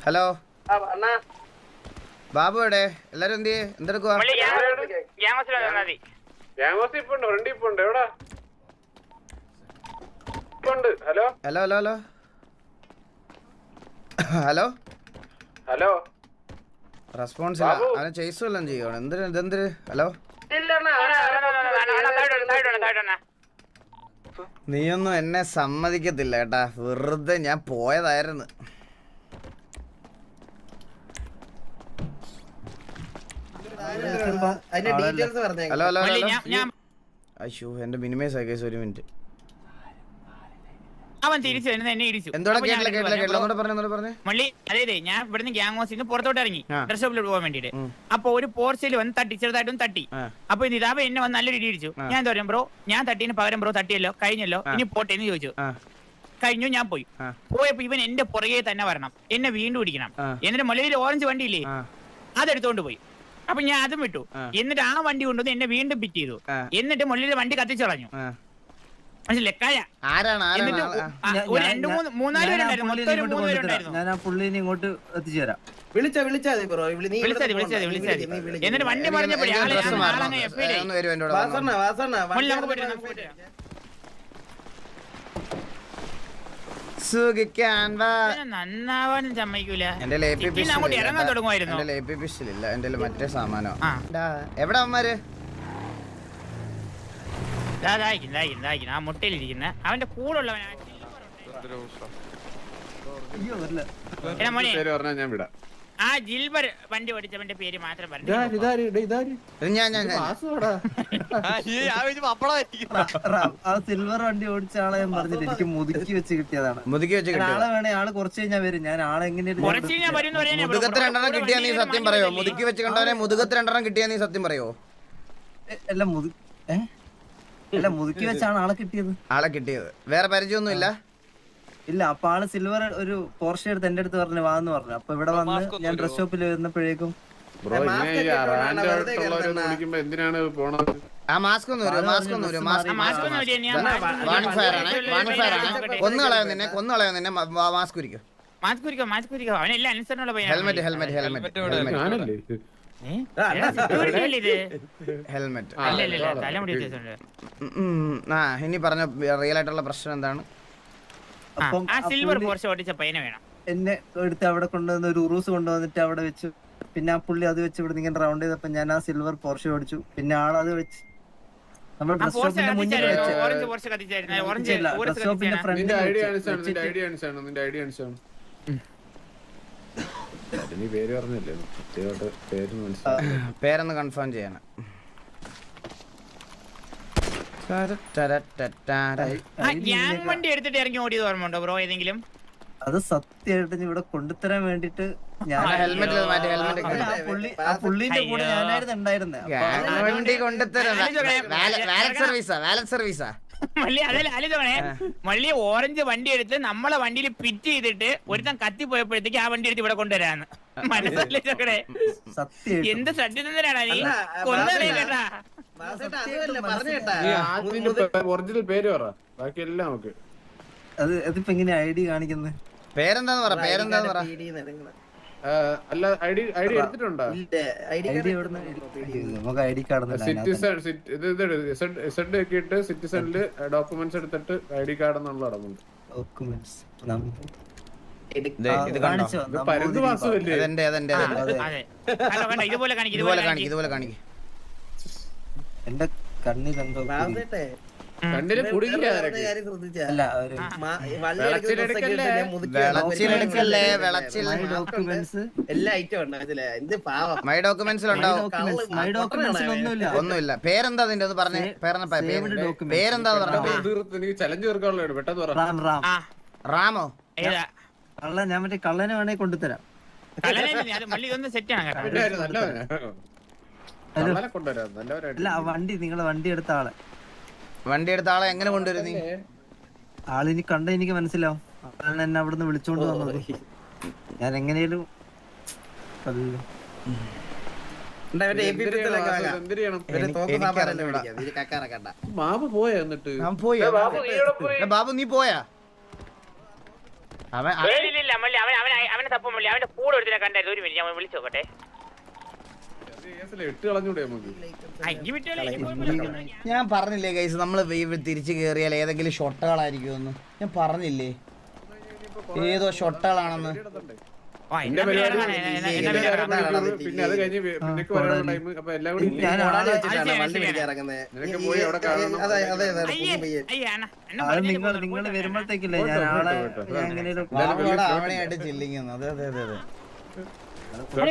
Hello Babu എവിടെ? എല്ലാരും എന്ത് എന്തെടുക്കുവാ? Hello hello hello hello hello response ഇല്ല. അവനെ ചേസ് വല്ലതും ചെയ്യണം. എന്തിന് ഇതെന്തിന്? ഹലോ നീയൊന്നും എന്നെ സമ്മതിക്കത്തില്ല കേട്ടാ. വെറുതെ ഞാൻ പോയതായിരുന്നു. ഹലോ ഹലോ അയ്യോ എന്റെ മിനിമൈസ് ആക്കി. ഒരു മിനിറ്റ്. അവൻ തിരിച്ചു എന്നെ ഇടിച്ചു. മള്ളി അതെ ഞാൻ ഇവിടുന്ന് ഗ്യാങ് ഹൗസിന് പുറത്തോട്ട് ഇറങ്ങി ഡ്രസ് ഷോപ്പിലോട്ട് പോകാൻ വേണ്ടിട്ട്. അപ്പൊ ഒരു പോർച്ചിൽ വന്ന് തട്ടി, ചെറുതായിട്ടും തട്ടി. അപ്പൊ നിതാബ എന്നെ വന്ന് നല്ലൊരു ഇടി ഇടിച്ചു. ഞാൻ എന്താ പറയാം, ബ്രോ ഞാൻ തട്ടിന് പകരം ബ്രോ തട്ടിയല്ലോ, കഴിഞ്ഞല്ലോ, ഇനി പോട്ടെ എന്ന് ചോദിച്ചു. കഴിഞ്ഞു. ഞാൻ പോയപ്പോ ഇവൻ എന്റെ പുറകെ തന്നെ വരണം, എന്നെ വീണ്ടും ഇടിക്കണം. എന്നിട്ട് മള്ളിയിൽ ഓറഞ്ച് വണ്ടിയില്ലേ അതെടുത്തോണ്ട് പോയി. അപ്പൊ ഞാൻ അതും വിട്ടു. എന്നിട്ട് ആ വണ്ടി കൊണ്ടുവന്ന് എന്നെ വീണ്ടും പിറ്റ് ചെയ്തു. എന്നിട്ട് മള്ളിയിലെ വണ്ടി കത്തിച്ചു കളഞ്ഞു. മനസ്സിലായ ഞാൻ ആ പുള്ളിനെ ഇങ്ങോട്ട് എത്തിച്ചേരാം. എന്നിട്ട് വണ്ടി പറഞ്ഞപ്പോഴേ നന്നാവാനും സമ്മതിക്കൂല. ഇറങ്ങാൻ തുടങ്ങുമായിരുന്നു. മറ്റേ സാമാനോ എവിടെ അവന്മാര്? ആ മുട്ടയിലിരിക്കുന്ന അവന്റെ കൂടെ ഉള്ളവനാ. ആ ജിൽബർ വണ്ടി ഓടിച്ചവന്റെ പേര് മാത്രം പറഞ്ഞു. സിൽവർ വണ്ടി ഓടിച്ച ആളെ ഞാൻ പറഞ്ഞിട്ട് എനിക്ക് മുതുക്കി വെച്ച് കിട്ടിയതാണ്. ആളെ വേണേ ആള് കുറച്ച് കഴിഞ്ഞാൽ വരും. ഞാൻ ആളെ മുതുകത്ത് രണ്ടെണ്ണം കിട്ടിയാ നീ സത്യം പറയോ? മുതുക്കി വെച്ച് കണ്ടവനെ മുതുകത്ത് രണ്ടെണ്ണം കിട്ടിയാ നീ സത്യം പറയോ? അല്ല മുതുക്കി വെച്ചാണ് ആളെ കിട്ടിയത്. വേറെ പരിചയമൊന്നും ഇല്ല. ഇല്ല. അപ്പൊ ആള് സിൽവർ ഒരു പോർഷെ എടുത്ത് എന്റെ അടുത്ത് പറഞ്ഞു വാന്ന് പറഞ്ഞു. അപ്പൊ ഇവിടെ വന്ന് ഞാൻ ഡ്രസ് ഷോപ്പിൽ വരുന്നപ്പോഴേക്കും ഇനി പറഞ്ഞ റിയൽ ആയിട്ടുള്ള പ്രശ്നം എന്താണ്? എന്നെ എടുത്ത് അവിടെ കൊണ്ടുവന്ന് ഒരു ഉറൂസ് കൊണ്ടുവന്നിട്ട് അവിടെ വെച്ചു. പിന്നെ ആ പുള്ളി അത് വെച്ച് ഇവിടെ ഇങ്ങനെ റൗണ്ട് ചെയ്തപ്പോ ഞാൻ ആ സിൽവർ പോർഷെ ഓടിച്ചു. പിന്നെ ആളത് വെച്ച് നമ്മൾ ഡ്രസ് ഷോപ്പിന്റെ മുന്നിൽ ഡ്രസ് ഷോപ്പിന്റെ ഫ്രണ്ട് പേരൊന്ന് കൺഫേം ചെയ്യണം. വണ്ടി എടുത്തിട്ട് ഇറങ്ങി ഓടിയത് ഓർമ്മയുണ്ടോ ബ്രോ ഏതെങ്കിലും? അത് സത്യമായിട്ട് ഇവിടെ കൊണ്ടുതരാൻ വേണ്ടിട്ട് ഞാൻ പുള്ളിന്റെ കൂടെ ഞാനായിരുന്നു ഉണ്ടായിരുന്നത്. മള്ളി ഓറഞ്ച് വണ്ടി എടുത്ത് നമ്മളെ വണ്ടിയിൽ പിറ്റ് ചെയ്തിട്ട് ഒരുത്തൻ കത്തി പോയപ്പോഴത്തേക്ക് ആ വണ്ടി എടുത്ത് ഇവിടെ കൊണ്ടുവരാന്ന്. മനസ്സിലെ ചോക്കടെ എന്ത് സത്യസന്ധനാണ് നീ? കൊന്നേ കേട്ടാ. ഒറിജിനൽ പേര് പറ, ബാക്കി എല്ലാം നമുക്ക്. അതിപ്പോ എങ്ങനെ ഐഡി കാണിക്കുന്നത്? പേരെന്താന്ന് പറ. അല്ല ഐഡി എടുത്തിട്ടുണ്ടോ? നമുക്ക് ഐഡി കാർഡ് സിറ്റിസൺ ഒക്കെ സിറ്റിസണില് ഡോക്യുമെന്റ്സ് എടുത്തിട്ട് ഐഡി കാർഡ് എന്നുള്ള ഇടമുണ്ട്. ഇതുപോലെ കാണിക്കും. എന്റെ കണ്ണിൽ എന്തോ കണ്ണില് ഒന്നുമില്ല. പേരെന്താ അതിന്റെ ഒന്ന് പറഞ്ഞേ. പേരെന്താ ചലഞ്ച് തീർക്കാനുള്ള പെട്ടെന്ന് പറ. റാമോ? കള്ള ഞാൻ മറ്റേ കള്ളനെ വേണേ കൊണ്ടുതരാം. അല്ല വണ്ടി നിങ്ങളെ വണ്ടി എടുത്ത ആളെ എങ്ങനെ കൊണ്ടുവരും നീ? ആളിനി കണ്ട എനിക്ക് മനസ്സിലാവും. അതാണ് എന്നെ അവിടുന്ന് വിളിച്ചോണ്ട് വന്നത്. ഞാൻ എങ്ങനെയും ബാബു പോയാ? എന്നിട്ട് ബാബു നീ പോയാ? അവനെ തപ്പം വിളി അവന്റെ കൂടെ ഒരുത്തിനെ കണ്ടായിരുന്നു. ഒരു മിനിറ്റ് ഞാൻ വിളിച്ചു നോക്കട്ടെ. ഞാൻ പറഞ്ഞില്ലേ ഗൈസ് നമ്മള് തിരിച്ചു കേറിയാൽ ഏതെങ്കിലും ഷൊട്ടകളായിരിക്കുമെന്ന് ഞാൻ പറഞ്ഞില്ലേ, ഏതോ ഷൊട്ടകളാണെന്ന്. പിന്നെ അത് കഴിഞ്ഞ് നിനക്ക് വരാനുള്ള ടൈം. അപ്പൊ എല്ലാം കൂടി നിനക്ക് പോയി അവിടെ കാണണം. നിങ്ങൾ വരുമ്പോഴത്തേക്കില്ലേ ഞാൻ ആളെ ആവണയായിട്ട് ചില്ലിങ്ങുന്നു. അതെ അതെ അതെ അതെ.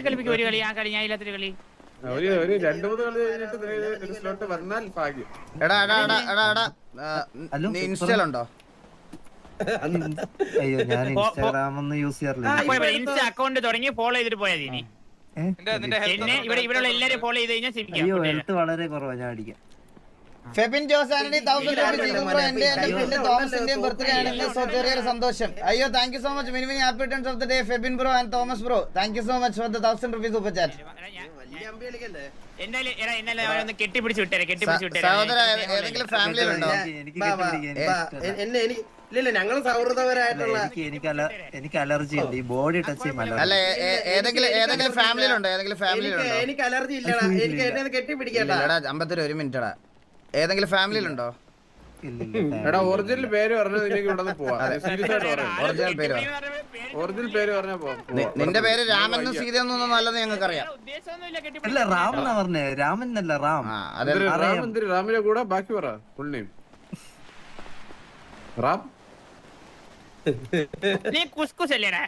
കളിപ്പിക്കും ഒരു കളി, ആ കളി ഞാൻ ഇല്ലാത്തൊരു കളി. ഒരു 2-3 കളി കഴിഞ്ഞിട്ട് ഒരു സ്ലോട്ട് വന്നാൽ ഭാഗ്യം. എടാ ഇൻസ്റ്റലുണ്ടോ? അയ്യോ ഞാൻ ഇൻസ്റ്റാഗ്രാം ഒന്നും യൂസ് ചെയ്യാറില്ല. ഇൻസ്റ്റ അക്കൗണ്ട് തുടങ്ങി ഫോളോ ചെയ്തിട്ട് പോയാൽ മതി. എന്നെ ഇവിടെ എല്ലാരും ഫോളോ ചെയ്ത് കഴിഞ്ഞാൽ അയ്യോ ഹെൽത്ത് വളരെ കുറവാ, ഞാൻ അടിക്കാം. ഫെബിൻ ജോസ് ആന്റണി 1000 എന്റെ ഫ്രണ്ട് തോമസിന്റെയും ബർത്ത്ഡേ ആണെന്ന് ചെറിയൊരു സന്തോഷം. അയ്യോ thank you so much mini happy returns of the day Febin bro and Thomas bro. Thank you so much for the 1000 rupees super chat. കെട്ടിപ്പിടിച്ച് വിട്ടേരെ, കെട്ടിപ്പിടിച്ച് വിട്ടേരെ. സഹോദര ഏതെങ്കിലും ഫാമിലിയിലുണ്ടോ? ഇല്ല ഞങ്ങൾ സൗഹൃദപരമായിട്ടുള്ള എനിക്ക് അലർജി ഉണ്ട്, ഈ ബോഡി ടച്ച് ചെയ്യുമ്പോൾ. അല്ല ഏതെങ്കിലും ഫാമിലിയിലുണ്ടോ? ഏതെങ്കിലും ഫാമിലിയിലുണ്ടോ? എനിക്ക് അലർജി ഇല്ലടാ, എനിക്ക് എന്നെ കെട്ടിപ്പിടിക്കട്ടാ. 51 ഒരു മിനിറ്റ് എടാ, ഏതെങ്കിലും ഫാമിലിയിലുണ്ടോ? എടാ ഒറിജിനൽ പേര് പറഞ്ഞത് നിനക്ക് ഇവിടെ നിന്ന് പോവാം. സീരിയസ് ആയിട്ട് പറയാം. ഒറിജിനൽ പേര് പറഞ്ഞാ പോവാം. നിന്റെ പേര് രാമെന്നും സീതയൊന്നും നല്ലത് ഞങ്ങൾക്ക് അറിയാം. അല്ല റാം എന്നാ പറഞ്ഞേ, രാമൻ എന്നല്ല റാം. റാമിന്റെ കൂടെ ബാക്കി പറ ഫുൾ നെയിം. റാം നീ കുസ്കുസ് അല്ലേടാ?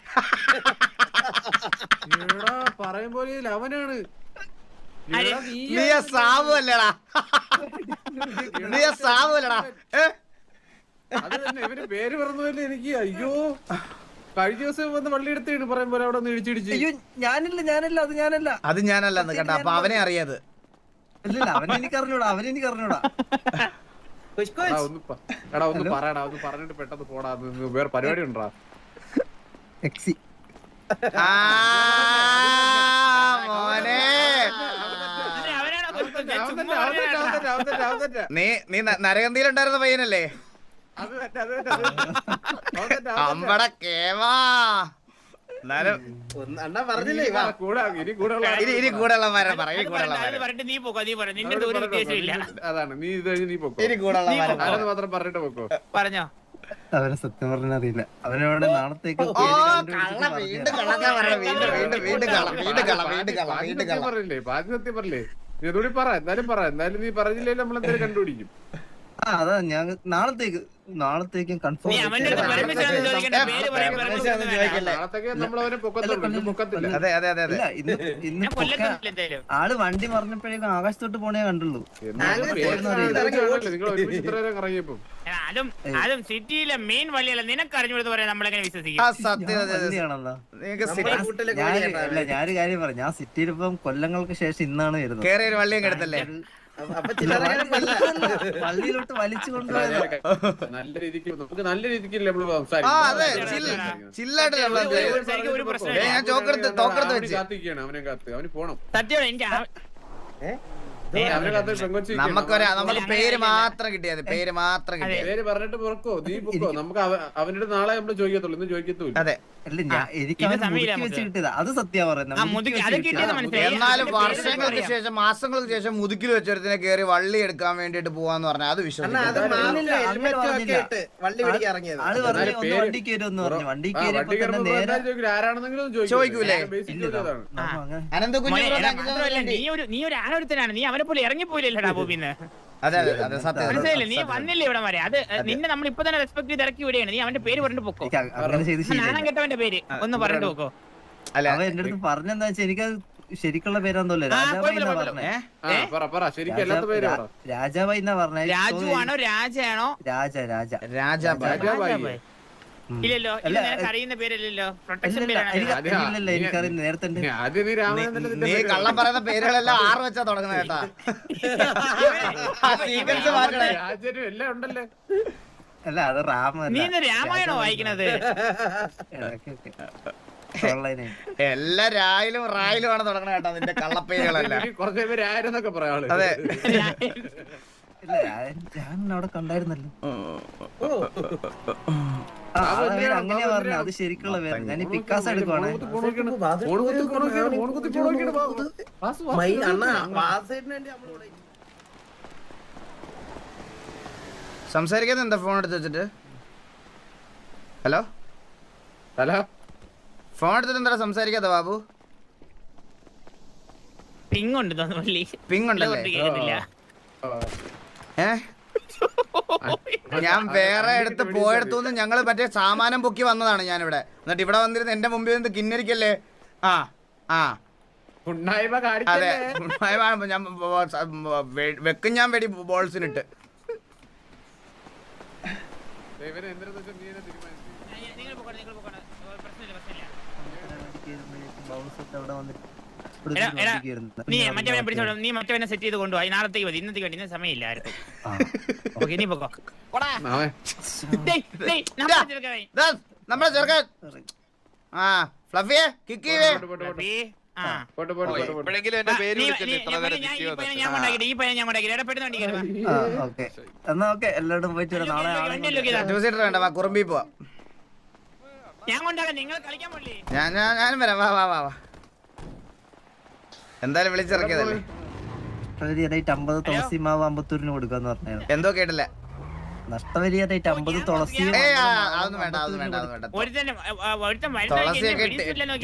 പറയുമ്പോ അവനാണ്. നീ സാബു അല്ലടാ, നീ സാബു അല്ലടാ. അത് തന്നെ ഇവര് പേര് പറഞ്ഞതല്ലേ എനിക്ക്. അയ്യോ കഴിഞ്ഞ ദിവസം വന്ന് വള്ളി എടുത്തേണ് പറയുമ്പോ അവിടെ ഒന്ന് ഇടിച്ചിടിച്ച്. അയ്യോ ഞാനല്ല അത് ഞാനല്ല കേട്ടോ. അപ്പൊ അവനെ അറിയാത്. ഇല്ല അവനെനിക്ക് അറിഞ്ഞൂടാ. എടാ ഒന്ന് പറയടാ, ഒന്ന് പറഞ്ഞിട്ട് പെട്ടെന്ന് പോടാ. വേറെ പരിപാടി ഉണ്ടാ? മോനെ നീ നരകന്തിയിലുണ്ടായിരുന്ന പയ്യനല്ലേ? അമ്പട കേവാ. അണ്ണാ പറഞ്ഞില്ലേ ഇനി കൂടെയുള്ളമാരെ പറ. അതാണ് നീ ഇത് കഴിഞ്ഞ് നീ പൊക്കോ. ഇനി കൂടെയുള്ളമാരെ മാത്രം പറഞ്ഞിട്ട് പൊക്കോ. പറഞ്ഞോ അവനെ സത്യം പറഞ്ഞറിയില്ല. അവനോട് നാളത്തേക്ക് പറഞ്ഞില്ലേ ബാക്കി സത്യം പറഞ്ഞില്ലേ? നീ ഇതോടെ പറ, എന്തായാലും പറ. എന്തായാലും നീ പറഞ്ഞില്ലേ നമ്മൾ എന്തായാലും കണ്ടുപിടിക്കും. അതാ ഞാൻ നാളത്തേക്കും കൺഫേം. നാളത്തേക്ക് നമ്മളവനെ പൊക്കത്തില്ല. ഇന്ന് ആള് വണ്ടി പറഞ്ഞപ്പോഴേക്കും ആകാശത്തോട്ട് പോണേ കണ്ടുള്ളൂ. നിങ്ങൾ ഒരുമിച്ച് ഇത്ര നേരം കറങ്ങിയപ്പോ അതും സിറ്റിയിലെ മെയിൻ വഴിയല്ല. നിനക്ക് അറിഞ്ഞുകൊടുത്ത് പറയാൻ നമ്മളെങ്ങനെ വിശ്വസിക്കും? ഞാനൊരു കാര്യം പറയാം, ഞാൻ സിറ്റിയിൽ ഇപ്പം കൊല്ലങ്ങൾക്ക് ശേഷം ഇന്നാണ് വരുന്നത്. പള്ളിയിലോട്ട് വലിച്ചു കൊണ്ടുപോയത്. നല്ല രീതിക്ക് നമുക്ക് നല്ല രീതിക്കല്ലേ നമ്മള് കാത്തിരിക്കുകയാണ്. അവനെ കാത്ത് അവന് പോണം. നമുക്ക് പേര് മാത്രം കിട്ടിയത്. പേര് പറഞ്ഞിട്ട് പുറക്കോ നീ പൊക്കോ. നമുക്ക് അവനോട് നാളെ നമ്മള് ചോദിക്കത്തുള്ളൂ, ഇന്ന് ചോദിക്കത്തുള്ളൂ. അതെ അത് സത്യാ പറയുന്നത്. എന്നാലും വർഷങ്ങൾക്ക് ശേഷം മാസങ്ങൾക്ക് ശേഷം മുതുക്കിൽ വെച്ചൊരുത്തിനെ കയറി വള്ളി എടുക്കാൻ വേണ്ടിട്ട് പോവാന്ന് പറഞ്ഞാൽ അത് വിശ്വസിക്കും. ആരാണെന്നെങ്കിലും ചോദിക്കൂലേ? നീ ഒരു ആരോരുത്തനാണ്. നീ അവനെ പോലെ ഇറങ്ങിപ്പോയില്ലടാ ബോബിന്ന്. അതെ മനസ്സിലായില്ലേ? നീ വന്നില്ലേ ഇവിടെ വരെ? അത് നിന്നെ നമ്മൾ ഇപ്പൊ തന്നെ റെസ്പെക്ട് ചെയ്ത് ഇറക്കി വിടുകയാണ്. നീ അവന്റെ പേര് പറഞ്ഞിട്ട് പൊക്കോ. നാണം കെട്ടവന്റെ പേര് ഒന്ന് പറഞ്ഞിട്ട് പൊക്കോ. അല്ല അവൻ എന്റെ അടുത്ത് പറഞ്ഞെന്താ വെച്ചാൽ എനിക്കത് ശരിക്കുള്ള പേരാന്തോല്ലേ? രാജാബായി എന്നാ പറഞ്ഞേ. രാജാബായി എന്നാ പറഞ്ഞേ. രാജു ആണോ രാജയാണോ? രാജാബായി. ഇല്ലല്ലോ, നിനക്ക് അറിയുന്ന പേരല്ലല്ലോ. പ്രൊട്ടക്ഷൻ പേരാണ്. എനിക്കറിയുന്ന നേരത്തെ നീ കള്ളം പറയുന്ന പേരുകളെല്ലാം 6 വെച്ചാ തുടങ്ങുന്നത് കേട്ടാ. എല്ലാം ഉണ്ടല്ലേ? അല്ല അത് നീ രാമായണോ വായിക്കണത്? എല്ലാ രായിലും റായിലുമാണ് തുടങ്ങണ കേട്ടാ നിന്റെ കള്ളപ്പേരുകളെല്ലാം. കുറച്ച് പേര് ആയിരുന്നൊക്കെ പറയാള്. അതെ ഞാൻ അവിടെ കണ്ടായിരുന്നല്ലോ. അങ്ങനെയാ പറഞ്ഞത്, അത് ശരിക്കുള്ള പേര്. ഞാൻ ഈ പിക്കാസ് എടുക്കുവാണ്. സംസാരിക്കാതെ എന്താ ഫോൺ എടുത്ത് വെച്ചിട്ട്? ഹലോ ഹലോ, ഫോൺ എടുത്തിട്ട് എന്താ സംസാരിക്കാത്ത ബാബു? പിങ് ഉണ്ട് തോന്നുന്നു. പിങ് ഉണ്ടല്ലേ? കേൾക്കുന്നില്ല. ഞാൻ വേറെ എടുത്ത് പോയെടുത്തുനിന്ന് ഞങ്ങള് മറ്റേ സാമാനം പൊക്കി വന്നതാണ് ഞാനിവിടെ. എന്നിട്ട് ഇവിടെ വന്നിരുന്ന് എന്റെ മുമ്പിൽ നിന്ന് കിന്നരിക്കല്ലേ? ആ ആ അതെ, ഞാൻ വെക്കും, ഞാൻ വെടി ബോൾസിനിട്ട്. നീ മറ്റവനെ പിടിച്ചോളൂ, നീ മറ്റവനെ സെറ്റ് ചെയ്ത് കൊണ്ടുപോയി. നാളത്തേക്ക് മതി, ഇന്നത്തേക്ക് വേണ്ടി. ഇന്ന് സമയമില്ല ആർക്കും. ഓക്കെ, നീ പൊക്കോ. നമ്മളെ ചെറുക്കൻ ആ ഫ്ലഫിയെ കിക്ക് ചെയ്യേ. എന്നാ ഓക്കെ, എല്ലാവരും പോയിട്ട് വരാം. നാളെ വേണ്ട, വാ കുറുമ്പി പോവാ. ഞാൻ കൊണ്ടാകാം, നിങ്ങൾ കളിക്കാൻ പോലേ. ഞാനും വരാം, വാ വാ വാ വാ. എന്തായാലും വിളിച്ചിറക്കിയതല്ലേ. 50 തുളസി മാവ് അമ്പത്തൂരിന് കൊടുക്കാന്ന് പറഞ്ഞു. എന്തോ കേട്ടില്ല. നഷ്ടപരിഹാരമായിട്ട് 50 തുളസി. അതൊന്നും വേണ്ട, അതൊന്നും വേണ്ട, അതൊന്നും വേണ്ട. തുളസിയൊക്കെ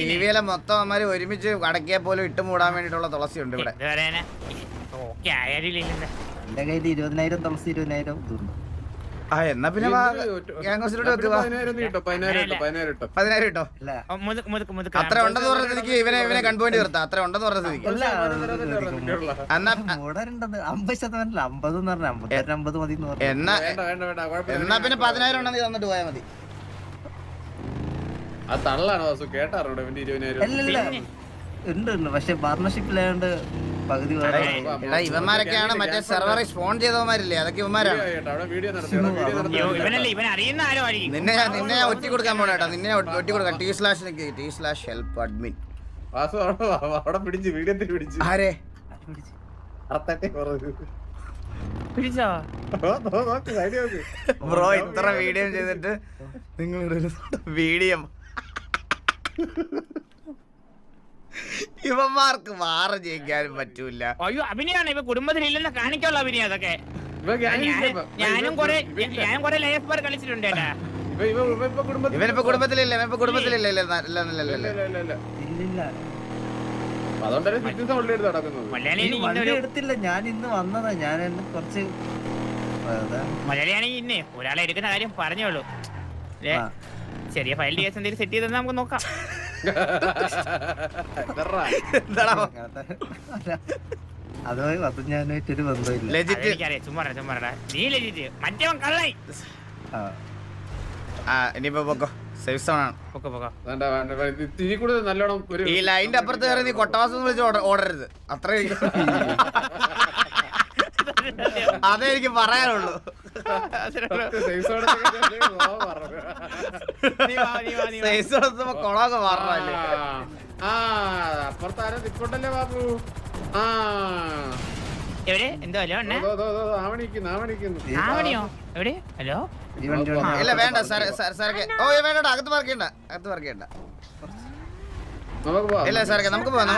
ടിവിയിലെ മൊത്തം അമ്മമാര് ഒരുമിച്ച് അടക്കിയാൽ പോലും ഇട്ട് മൂടാൻ വേണ്ടിട്ടുള്ള തുളസി ഉണ്ട് ഇവിടെ. എന്റെ കയ്യിൽ 20,000 തുളസി, 20,000 ഇതുണ്ട്. ആ എന്നാ പിന്നെ 15,000 കിട്ടോ? അത്ര ഉണ്ടെന്ന് പറഞ്ഞ സ്ഥിതിക്ക് ഇവനെ കണ്ടുപോയി നിർത്താം. അത്ര ഉണ്ടെന്ന് പറഞ്ഞ സ്ഥിതിക്ക് എന്നാ 50% 50 എന്ന് പറഞ്ഞ 50 മതി. എന്നാ പിന്നെ 10,000 ഉണ്ടെന്ന് തന്നിട്ട് പോയാൽ മതി. അത് തള്ളാണ് വാസു, കേട്ടാറോ? 20,000 ഉണ്ട്, പക്ഷെ പാർട്ണർഷിപ്പിലായോണ്ട് പകുതി. ഇവന്മാരൊക്കെയാണ് മറ്റേ സെർവറിൽ സ്പോൺ ചെയ്തവന്മാരില്ലേ, അതൊക്കെ ഇവന്മാരാണ്. നിന്നെ ഞാൻ ഒറ്റി കൊടുക്കാൻ പോണ കേട്ടോ, നിന്നെ ഒറ്റി കൊടുക്കാം. /help admin വാസു അവിടെ പിടിച്ച് വീഡിയോ പിടിച്ചു. ആരെ ബ്രോ ഇത്ര വീഡിയോ ചെയ്തിട്ട് നിങ്ങളുടെ വീഡിയോ ഇവന്മാർക്ക് മാറി ജയിക്കാനും പറ്റൂല. അയ്യോ, അഭിനയാണ്. ഇവ കുടുംബത്തിലില്ലെന്ന് കാണിക്കാനുള്ള അഭിനയം അതൊക്കെ. ഞാനും കൊറേ ലൈഫ് ബാർ കളിച്ചിട്ടുണ്ട്. ഇവനിപ്പോ കുടുംബത്തിലില്ല, എടുത്തില്ല. ഞാൻ ഇന്ന് വന്നതാ. ഞാൻ കുറച്ച് മലയാളിയാണെങ്കിൽ ഇന്നേ ഒരാളെ എടുക്കുന്ന കാര്യം പറഞ്ഞോളൂ. ചെറിയ ഫയൽ കേസ് എന്തെങ്കിലും സെറ്റ് ചെയ്തെന്ന് നമുക്ക് നോക്കാം. അത് ഞാനായിട്ടൊരു ബന്ധമില്ല. ചുമ്മാ നീ ലെജിറ്റ്, മറ്റവൻ കള്ളായി. ഇനിയിപ്പോ പൊക്കോ, സേഫ് സോൺ ആണ്. നല്ലോണം ഈ ലൈനിന്റെ അപ്പുറത്ത് കയറി നീ കൊട്ടവാസം വിളിച്ച് ഓടരുത്. അത്രേ അതേ എനിക്ക് പറയാനുള്ളൂ. കൊളൊക്കെ പറഞ്ഞല്ലേ. അപ്പുറത്താരോ നിൽക്കണ്ടല്ലേ ബാബു? എവിടെ എന്തോ ഹലോ ആവണിയോ എവിടെ ഹലോ? ഇല്ല വേണ്ട സാറേ, ഓ വേണ്ട, അകത്ത് പാർക്കേണ്ട. ഇല്ല സാറേ, നമുക്ക് പോവാം.